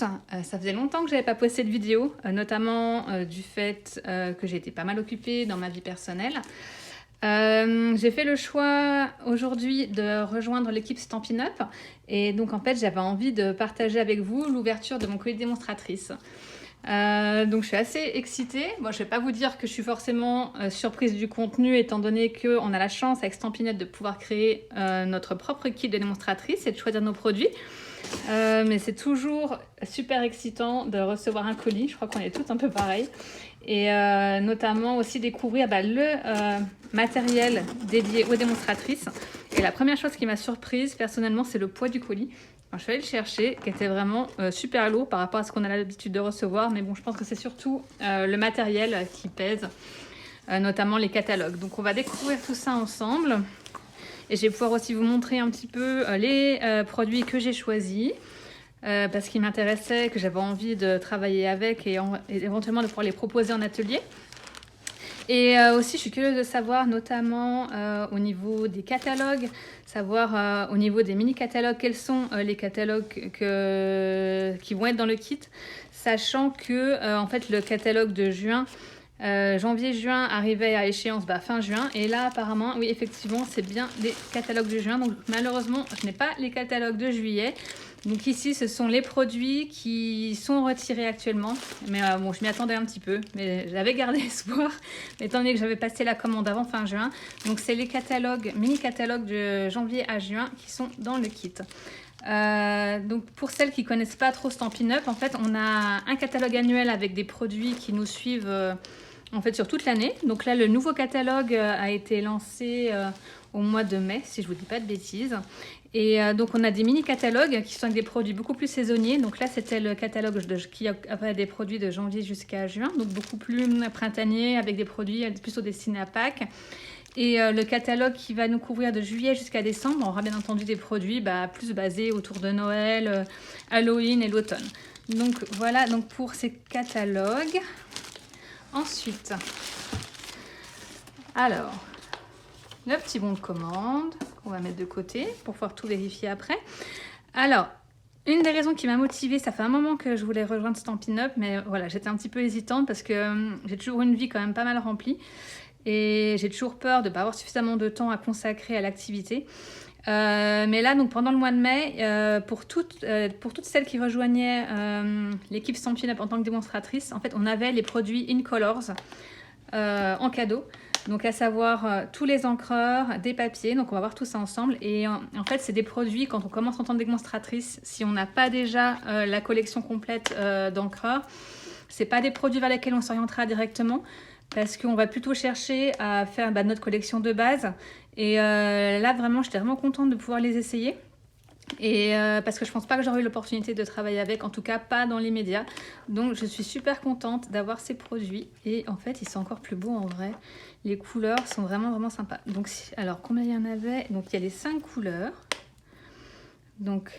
tous. Ça faisait longtemps que j'avais pas posté de vidéo, notamment du fait que j'ai été pas mal occupée dans ma vie personnelle. J'ai fait le choix aujourd'hui de rejoindre l'équipe Stampin' Up et donc en fait j'avais envie de partager avec vous l'ouverture de mon colis démonstratrice. Donc je suis assez excitée. Bon, je vais pas vous dire que je suis forcément surprise du contenu étant donné qu'on a la chance avec Stampin' Up de pouvoir créer notre propre kit de démonstratrice et de choisir nos produits. Mais c'est toujours super excitant de recevoir un colis. Je crois qu'on est tous un peu pareil. Et notamment aussi découvrir le matériel dédié aux démonstratrices. Et la première chose qui m'a surprise personnellement, c'est le poids du colis. Alors, je suis allée le chercher, qui était vraiment super lourd par rapport à ce qu'on a l'habitude de recevoir. Mais bon, je pense que c'est surtout le matériel qui pèse, notamment les catalogues. Donc on va découvrir tout ça ensemble. Et je vais pouvoir aussi vous montrer un petit peu les produits que j'ai choisis. Parce qu'il m'intéressait, que j'avais envie de travailler avec et éventuellement de pouvoir les proposer en atelier. Et aussi, je suis curieuse de savoir, notamment au niveau des catalogues, savoir au niveau des mini-catalogues, quels sont les catalogues qui vont être dans le kit, sachant que en fait, le catalogue de juin, janvier-juin arrivait à échéance fin juin. Et là, apparemment, oui, effectivement, c'est bien les catalogues de juin. Donc, malheureusement, je n'ai pas les catalogues de juillet. Donc ici, ce sont les produits qui sont retirés actuellement. Mais bon, je m'y attendais un petit peu, mais j'avais gardé espoir, étant donné que j'avais passé la commande avant fin juin. Donc c'est les catalogues, mini-catalogues de janvier à juin qui sont dans le kit. Donc pour celles qui ne connaissent pas trop Stampin' Up, en fait, on a un catalogue annuel avec des produits qui nous suivent en fait sur toute l'année. Donc là, le nouveau catalogue a été lancé au mois de mai, si je ne vous dis pas de bêtises. Et donc on a des mini-catalogues qui sont avec des produits beaucoup plus saisonniers. Donc là, c'était le catalogue qui avait des produits de janvier jusqu'à juin, donc beaucoup plus printanier, avec des produits plutôt destinés à Pâques. Et le catalogue qui va nous couvrir de juillet jusqu'à décembre, on aura bien entendu des produits plus basés autour de Noël, Halloween et l'automne. Donc voilà donc pour ces catalogues. Ensuite, alors, le petit bon de commande qu'on va mettre de côté pour pouvoir tout vérifier après. Alors, une des raisons qui m'a motivée, ça fait un moment que je voulais rejoindre Stampin' Up, mais voilà, j'étais un petit peu hésitante parce que j'ai toujours une vie quand même pas mal remplie et j'ai toujours peur de ne pas avoir suffisamment de temps à consacrer à l'activité. Mais là, donc pendant le mois de mai, pour toutes celles qui rejoignaient l'équipe Stampin' Up en tant que démonstratrice, en fait, on avait les produits In Colors en cadeau. Donc à savoir tous les encreurs, des papiers, donc on va voir tout ça ensemble. Et en fait, c'est des produits, quand on commence en tant que démonstratrice, si on n'a pas déjà la collection complète d'encreurs, c'est pas des produits vers lesquels on s'orientera directement, parce qu'on va plutôt chercher à faire notre collection de base. Et là, vraiment, j'étais vraiment contente de pouvoir les essayer. Et parce que je pense pas que j'aurais eu l'opportunité de travailler avec, en tout cas pas dans les médias. Donc je suis super contente d'avoir ces produits et en fait ils sont encore plus beaux en vrai. Les couleurs sont vraiment vraiment sympas. Donc alors combien il y en avait? Donc il y a les 5 couleurs. Donc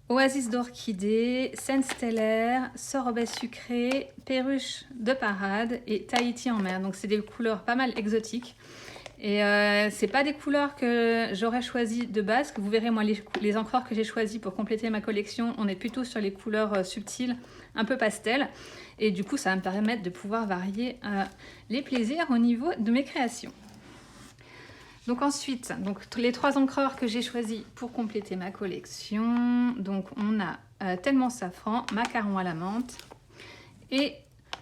Oasis d'orchidée, Scène stellaire, Sorbet sucré, Perruche de parade et Tahiti en mer. Donc c'est des couleurs pas mal exotiques. Et c'est pas des couleurs que j'aurais choisies de base, que vous verrez moi les encreurs que j'ai choisis pour compléter ma collection, on est plutôt sur les couleurs subtiles, un peu pastel. Et du coup ça va me permettre de pouvoir varier les plaisirs au niveau de mes créations. Donc ensuite, les 3 encreurs que j'ai choisis pour compléter ma collection, donc on a Tellement safran, Macaron à la menthe et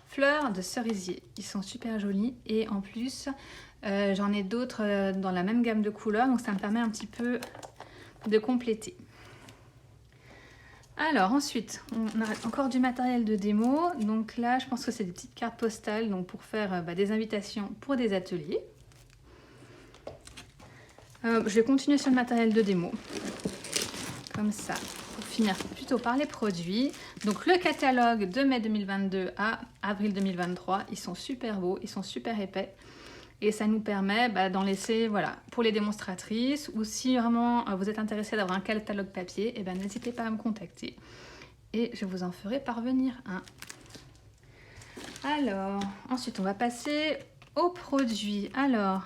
Fleurs de cerisier. Ils sont super jolis et en plus j'en ai d'autres dans la même gamme de couleurs, donc ça me permet un petit peu de compléter. Alors ensuite, on a encore du matériel de démo. Donc là, je pense que c'est des petites cartes postales donc pour faire des invitations pour des ateliers. Je vais continuer sur le matériel de démo, comme ça, pour finir plutôt par les produits. Donc le catalogue de mai 2022 à avril 2023, ils sont super beaux, ils sont super épais. Et ça nous permet d'en laisser pour les démonstratrices ou si vraiment vous êtes intéressé d'avoir un catalogue papier, n'hésitez pas à me contacter et je vous en ferai parvenir un. Alors, ensuite on va passer aux produits. Alors,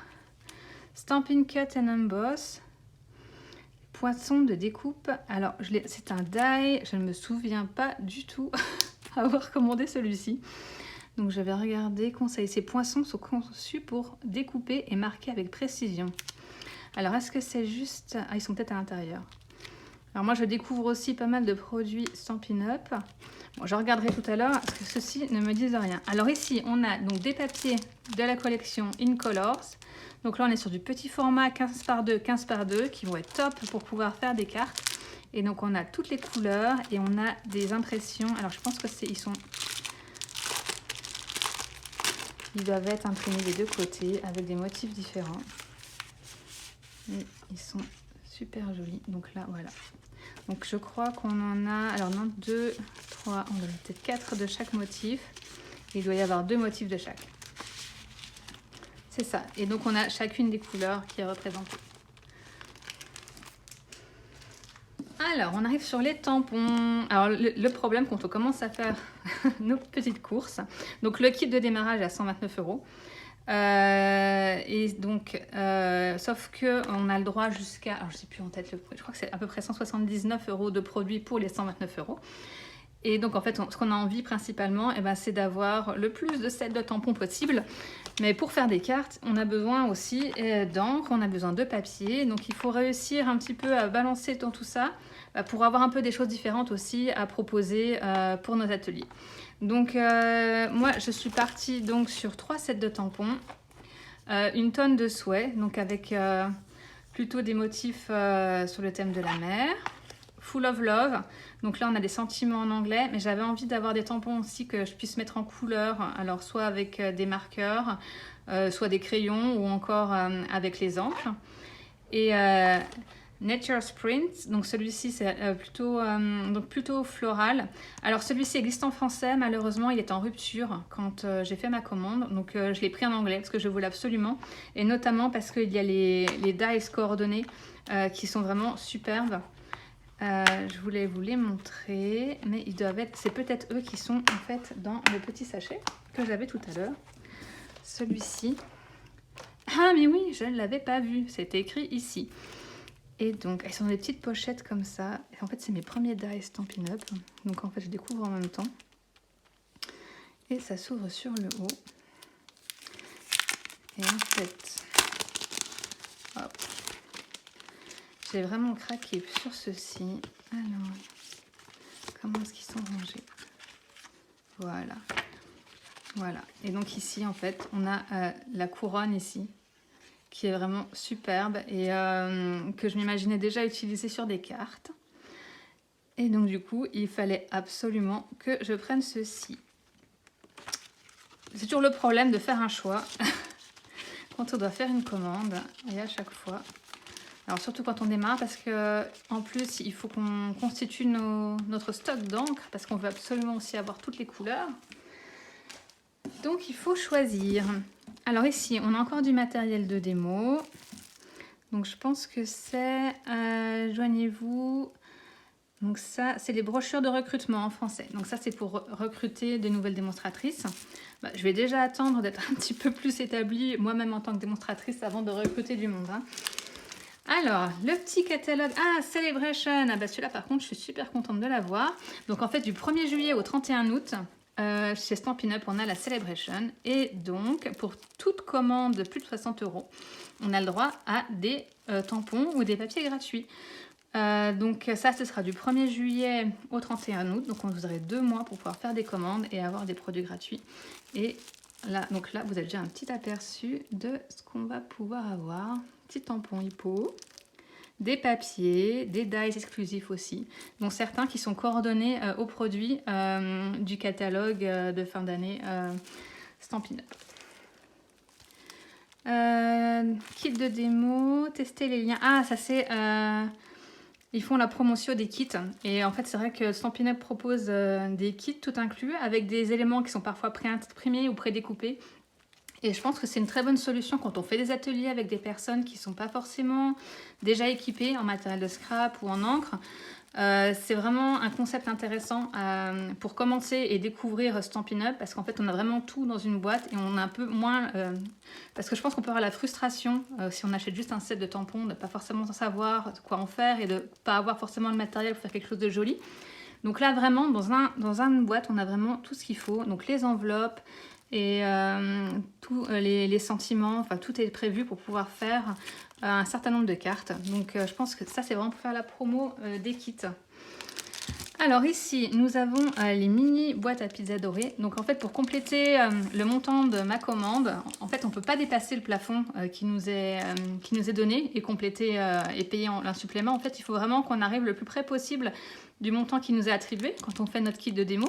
Stampin' Cut and Emboss. poinçon de découpe. Alors, c'est un die, je ne me souviens pas du tout avoir commandé celui-ci. Donc, je vais regarder conseil. Ces poinçons sont conçus pour découper et marquer avec précision. Alors, est-ce que c'est juste... Ah, ils sont peut-être à l'intérieur. Alors, moi, je découvre aussi pas mal de produits Stampin' Up. Bon, je regarderai tout à l'heure parce que ceux-ci ne me disent rien. Alors, ici, on a donc des papiers de la collection In Colors. Donc là, on est sur du petit format 15 par 2, 15 par 2 qui vont être top pour pouvoir faire des cartes. Et donc, on a toutes les couleurs et on a des impressions. Alors, je pense que ils doivent être imprimés des deux côtés avec des motifs différents. Et ils sont super jolis. Donc là, voilà. Donc, je crois qu'on en a... Alors, non, 2, 3, on en a peut-être 4 de chaque motif. Il doit y avoir 2 motifs de chaque. C'est ça. Et donc, on a chacune des couleurs qui est représentée. Alors, on arrive sur les tampons. Alors, le problème quand on commence à faire nos petites courses. Donc, le kit de démarrage est à 129 €. Et donc, sauf qu'on a le droit jusqu'à... Alors, je ne sais plus en tête le prix. Je crois que c'est à peu près 179 € de produits pour les 129 €. Et donc, en fait, ce qu'on a envie principalement, c'est d'avoir le plus de sets de tampons possible. Mais pour faire des cartes, on a besoin aussi d'encre, on a besoin de papier. Donc, il faut réussir un petit peu à balancer dans tout ça pour avoir un peu des choses différentes aussi à proposer pour nos ateliers. Donc, moi, je suis partie donc, sur 3 sets de tampons, une tonne de souhaits, donc avec plutôt des motifs sur le thème de la mer. Full of Love, donc là on a des sentiments en anglais, mais j'avais envie d'avoir des tampons aussi que je puisse mettre en couleur, alors soit avec des marqueurs, soit des crayons ou encore avec les encres. Et Nature Sprint, donc celui-ci c'est plutôt floral. Alors celui-ci existe en français, malheureusement il est en rupture quand j'ai fait ma commande, donc je l'ai pris en anglais parce que je voulais absolument, et notamment parce qu'il y a les dies coordonnés qui sont vraiment superbes. Je voulais vous les montrer, mais ils doivent être, c'est peut-être eux qui sont en fait dans le petit sachet que j'avais tout à l'heure. Celui-ci. Ah mais oui, je ne l'avais pas vu, c'était écrit ici. Et donc, elles sont dans des petites pochettes comme ça. Et en fait, c'est mes premiers dies Stampin' Up. Donc en fait, je découvre en même temps. Et ça s'ouvre sur le haut. Et en fait, hop. J'ai vraiment craqué sur ceci. Alors, comment est-ce qu'ils sont rangés? Voilà. Voilà. Et donc ici, en fait, on a la couronne ici, qui est vraiment superbe et que je m'imaginais déjà utiliser sur des cartes. Et donc du coup, il fallait absolument que je prenne ceci. C'est toujours le problème de faire un choix quand on doit faire une commande. Et à chaque fois... Alors surtout quand on démarre, parce que en plus il faut qu'on constitue notre stock d'encre, parce qu'on veut absolument aussi avoir toutes les couleurs. Donc il faut choisir. Alors ici on a encore du matériel de démo. Donc je pense que c'est joignez-vous. Donc ça c'est les brochures de recrutement en français. Donc ça c'est pour recruter de nouvelles démonstratrices. Je vais déjà attendre d'être un petit peu plus établie moi-même en tant que démonstratrice avant de recruter du monde. Alors, le petit catalogue, Celebration, celui-là par contre je suis super contente de l'avoir. Donc en fait du 1er juillet au 31 août, chez Stampin' Up on a la Celebration. Et donc pour toute commande de plus de 60 €, on a le droit à des tampons ou des papiers gratuits. Donc ça ce sera du 1er juillet au 31 août, donc vous aurez 2 mois pour pouvoir faire des commandes et avoir des produits gratuits. Et là, donc là vous avez déjà un petit aperçu de ce qu'on va pouvoir avoir. Petit tampon hippo, des papiers, des dies exclusifs aussi, dont certains qui sont coordonnés aux produits du catalogue de fin d'année Stampin' Up. Kit de démo, tester les liens. Ah, ça c'est... ils font la promotion des kits. Et en fait, c'est vrai que Stampin' Up propose des kits tout inclus avec des éléments qui sont parfois pré-imprimés ou pré-découpés. Et je pense que c'est une très bonne solution quand on fait des ateliers avec des personnes qui ne sont pas forcément déjà équipées en matériel de scrap ou en encre. C'est vraiment un concept intéressant pour commencer et découvrir Stampin' Up, parce qu'en fait on a vraiment tout dans une boîte et on a un peu moins... parce que je pense qu'on peut avoir la frustration si on achète juste un set de tampons, de ne pas forcément savoir quoi en faire et de ne pas avoir forcément le matériel pour faire quelque chose de joli. Donc là vraiment dans une boîte on a vraiment tout ce qu'il faut, donc les enveloppes et tous les sentiments, enfin tout est prévu pour pouvoir faire un certain nombre de cartes. Donc je pense que ça c'est vraiment pour faire la promo des kits. Alors ici nous avons les mini boîtes à pizza dorées. Donc en fait pour compléter le montant de ma commande, en fait on ne peut pas dépasser le plafond qui nous est donné et compléter et payer un supplément. En fait il faut vraiment qu'on arrive le plus près possible du montant qui nous est attribué quand on fait notre kit de démo.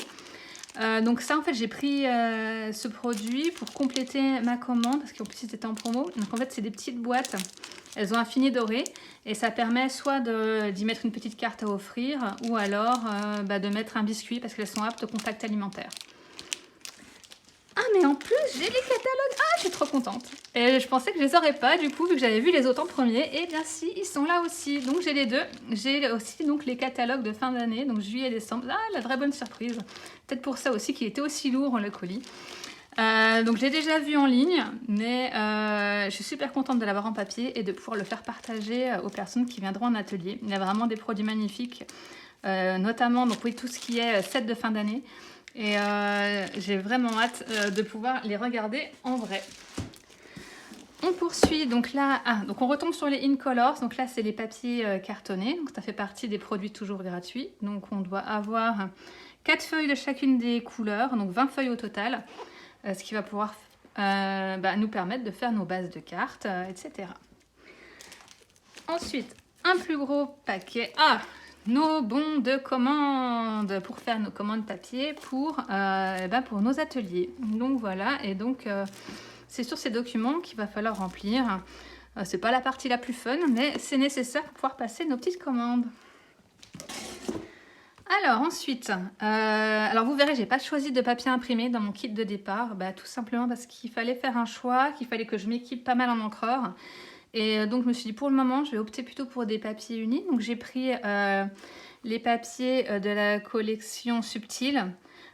Donc ça en fait j'ai pris ce produit pour compléter ma commande parce qu'en plus c'était en promo. Donc en fait c'est des petites boîtes, elles ont un fini doré et ça permet soit d'y mettre une petite carte à offrir ou alors de mettre un biscuit parce qu'elles sont aptes au contact alimentaire. Ah mais en plus j'ai les catalogues, ah je suis trop contente. Et je pensais que je les aurais pas du coup vu que j'avais vu les autres en premier, et bien si ils sont là aussi, donc j'ai les deux. J'ai aussi donc les catalogues de fin d'année, donc juillet et décembre, ah la vraie bonne surprise. Peut-être pour ça aussi qu'il était aussi lourd le colis. Donc j'ai déjà vu en ligne, mais je suis super contente de l'avoir en papier et de pouvoir le faire partager aux personnes qui viendront en atelier. Il y a vraiment des produits magnifiques, notamment donc oui tout ce qui est set de fin d'année. Et j'ai vraiment hâte de pouvoir les regarder en vrai. On poursuit, donc là, donc on retombe sur les Incolors. Donc là, c'est les papiers cartonnés. Donc ça fait partie des produits toujours gratuits. Donc on doit avoir 4 feuilles de chacune des couleurs, donc 20 feuilles au total, ce qui va pouvoir nous permettre de faire nos bases de cartes, etc. Ensuite, un plus gros paquet. Nos bons de commande pour faire nos commandes papier pour nos ateliers. Donc voilà, et donc c'est sur ces documents qu'il va falloir remplir. C'est pas la partie la plus fun, mais c'est nécessaire pour pouvoir passer nos petites commandes. Alors ensuite, alors vous verrez, j'ai pas choisi de papier imprimé dans mon kit de départ, tout simplement parce qu'il fallait faire un choix, qu'il fallait que je m'équipe pas mal en encreur. Et donc je me suis dit pour le moment je vais opter plutôt pour des papiers unis. Donc j'ai pris les papiers de la collection Subtil,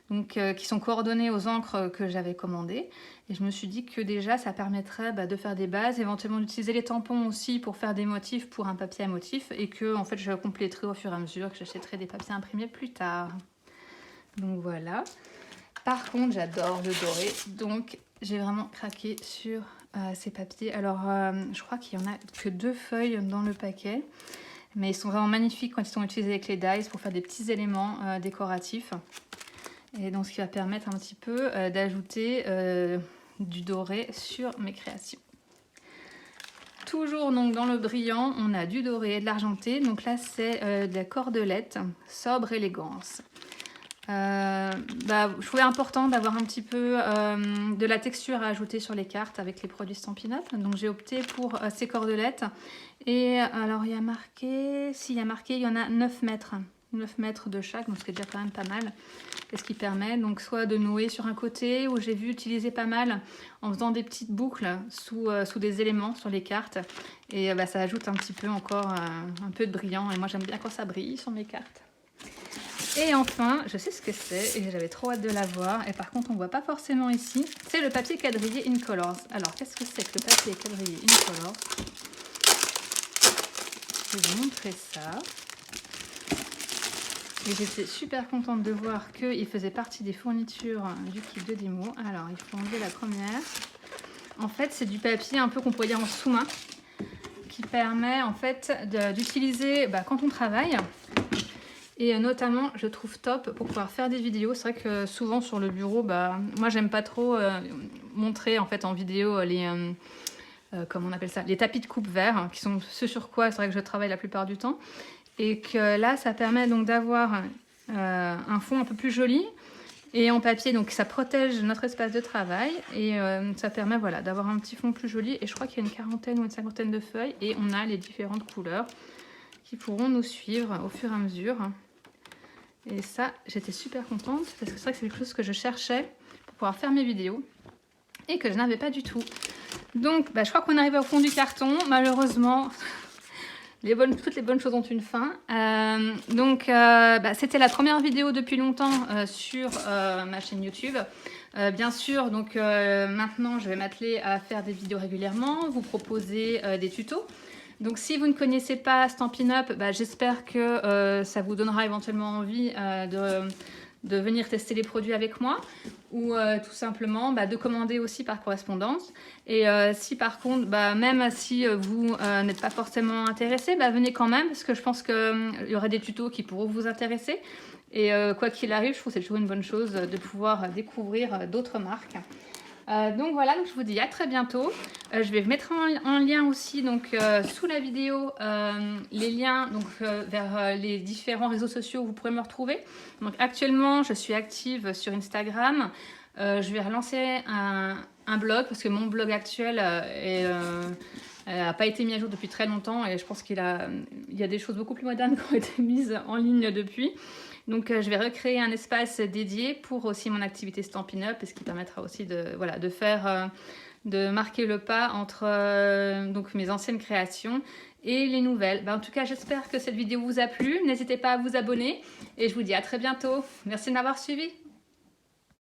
donc, qui sont coordonnés aux encres que j'avais commandées. Et je me suis dit que déjà ça permettrait de faire des bases, éventuellement d'utiliser les tampons aussi pour faire des motifs pour un papier à motif. Et que en fait je compléterai au fur et à mesure, que j'achèterai des papiers imprimés plus tard. Donc voilà. Par contre j'adore le doré, donc j'ai vraiment craqué sur ces papiers. Alors je crois qu'il n'y en a que 2 feuilles dans le paquet, mais ils sont vraiment magnifiques quand ils sont utilisés avec les dies pour faire des petits éléments décoratifs. Et donc ce qui va permettre un petit peu d'ajouter du doré sur mes créations. Toujours donc dans le brillant, on a du doré et de l'argenté. Donc là c'est de la cordelette, sobre élégance. Je trouvais important d'avoir un petit peu de la texture à ajouter sur les cartes avec les produits Stampin' Up. Donc j'ai opté pour ces cordelettes. Et alors il y a marqué, il y en a 9 mètres. 9 mètres de chaque, donc ce qui est déjà quand même pas mal. Et ce qui permet donc soit de nouer sur un côté, où j'ai vu utiliser pas mal en faisant des petites boucles sous des éléments sur les cartes. Et ça ajoute un petit peu encore un peu de brillant. Et moi j'aime bien quand ça brille sur mes cartes. Et enfin, je sais ce que c'est et j'avais trop hâte de l'avoir. Et par contre, on ne voit pas forcément ici. C'est le papier quadrillé Incolors. Alors, qu'est-ce que c'est que le papier quadrillé Incolors? Je vais vous montrer ça. Et j'étais super contente de voir qu'il faisait partie des fournitures du kit de démo. Alors, il faut enlever la première. En fait, c'est du papier un peu qu'on pourrait dire en sous-main, qui permet en fait d'utiliser quand on travaille. Et notamment, je trouve top pour pouvoir faire des vidéos. C'est vrai que souvent sur le bureau, moi j'aime pas trop montrer en fait en vidéo les comment on appelle ça, les tapis de coupe-verre, qui sont ce sur quoi c'est vrai que je travaille la plupart du temps. Et que là, ça permet donc d'avoir un fond un peu plus joli et en papier, donc ça protège notre espace de travail et ça permet d'avoir un petit fond plus joli. Et je crois qu'il y a une quarantaine ou une cinquantaine de feuilles et on a les différentes couleurs qui pourront nous suivre au fur et à mesure. Et ça, j'étais super contente parce que c'est vrai que c'est quelque chose que je cherchais pour pouvoir faire mes vidéos. et que je n'avais pas du tout. Donc je crois qu'on arrive au fond du carton, malheureusement. Toutes les bonnes choses ont une fin. C'était la première vidéo depuis longtemps sur ma chaîne YouTube. Bien sûr, maintenant je vais m'atteler à faire des vidéos régulièrement, vous proposer des tutos. Donc si vous ne connaissez pas Stampin' Up, j'espère que ça vous donnera éventuellement envie de venir tester les produits avec moi ou tout simplement de commander aussi par correspondance. Et si par contre, même si vous n'êtes pas forcément intéressé, venez quand même parce que je pense qu'il y aura des tutos qui pourront vous intéresser. Et quoi qu'il arrive, je trouve que c'est toujours une bonne chose de pouvoir découvrir d'autres marques. Donc voilà, je vous dis à très bientôt. Je vais mettre en lien aussi sous la vidéo les liens vers les différents réseaux sociaux où vous pourrez me retrouver. Donc actuellement, je suis active sur Instagram. Je vais relancer un blog parce que mon blog actuel n'a pas été mis à jour depuis très longtemps et je pense qu'il y a des choses beaucoup plus modernes qui ont été mises en ligne depuis. Donc je vais recréer un espace dédié pour aussi mon activité Stampin' Up, et ce qui permettra aussi de marquer le pas entre mes anciennes créations et les nouvelles. En tout cas, j'espère que cette vidéo vous a plu. N'hésitez pas à vous abonner et je vous dis à très bientôt. Merci de m'avoir suivi.